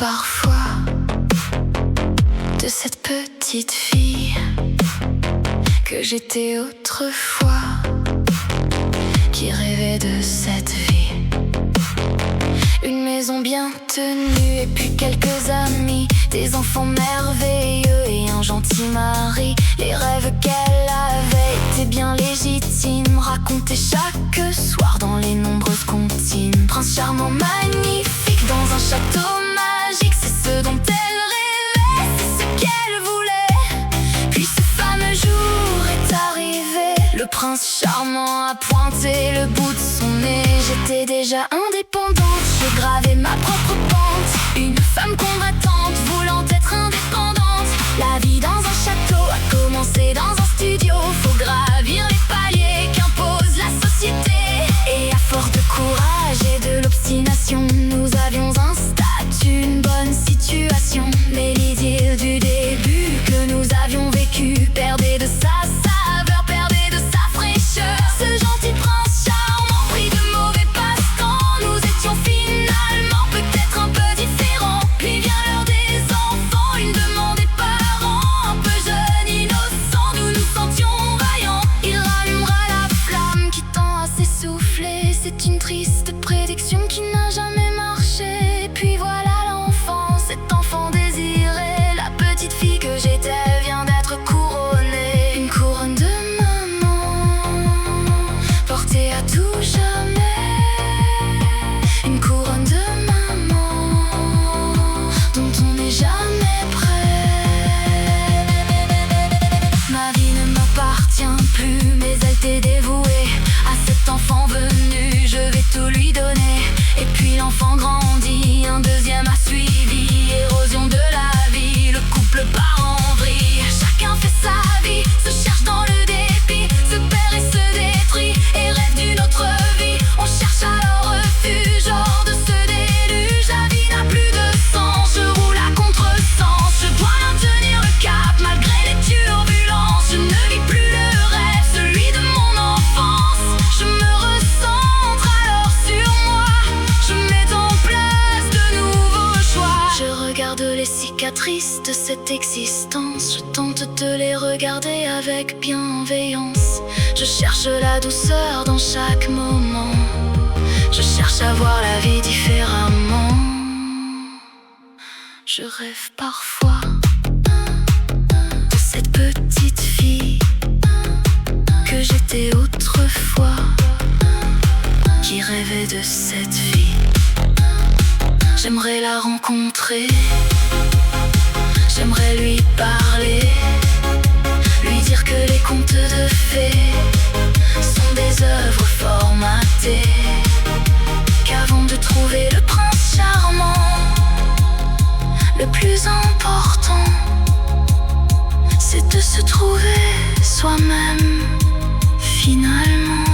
parfois de cette petite fille que j'étais autrefois, qui rêvait de cette vie. Une maison bien tenue et puis quelques amis, des enfants merveilleux et un gentil mari. Les rêves qu'elle avait étaient bien légitimes, racontés chaque soir dans les nombreuses comptines. Prince charmant, magnifique, dans un château magique, c'est ce dont elle rêvait, c'est ce qu'elle voulait. Puis ce fameux jour est arrivé, le prince charmant a pointé le bout de son nez. J'étais déjà indépendante, j'ai gravé ma propre pente, une femme combattante, voulant être indépendante. La vie dans un château a commencé dans un studio, faut gravir les paliers qu'impose la société. Et à force de courage et de l'obstination, nous avions un statut, une bonne situation. Mais l'idylle du début que nous avions vécu perdait de sa saveur, perdait de sa fraîcheur. Ce gentil prince charmant pris de mauvais passe-temps, nous étions finalement peut-être un peu différents. Puis vient l'heure des enfants, une demande des parents. Un peu jeune, innocent, nous nous sentions vaillants. Il rallumera la flamme qui tend à s'essouffler, c'est une triste prédiction qui n'a jamais marché. Et puis voilà l'enfant, cet enfant désiré, la petite fille que j'étais vient d'être couronnée. Une couronne de maman, portée à tout jamais. Une couronne de maman, dont on n'est jamais prêt. Ma vie ne m'appartient plus, mais elle t'est dévouée. À cet enfant venu, je vais tout lui donner. Et puis l'enfant grandit, un deuxième a suivi. Érosion de la vie, le couple part en vrille. Chacun fait sa vie, se cherche dans le dépit, se perd et se détruit, et rêve d'une autre vie. On cherche alors refuge hors de ce déluge. La vie n'a plus de sens, je roule à contresens. Je dois maintenir le cap malgré les turbulences. Je ne vis plus le rêve, celui de mon enfance. Je me recentre alors sur moi, je mets en place de nouveaux choix. Je regarde les cicatrices de cette existence, je tente de les regarder avec bienveillance. Je cherche la douceur dans chaque moment, je cherche à voir la vie différemment. Je rêve parfois de cette petite fille que j'étais autrefois, qui rêvait de cette vie. J'aimerais la rencontrer, j'aimerais lui parler, lui dire que les contes de fées sont des œuvres formatées, qu'avant de trouver le prince charmant, le plus important, c'est de se trouver soi-même finalement.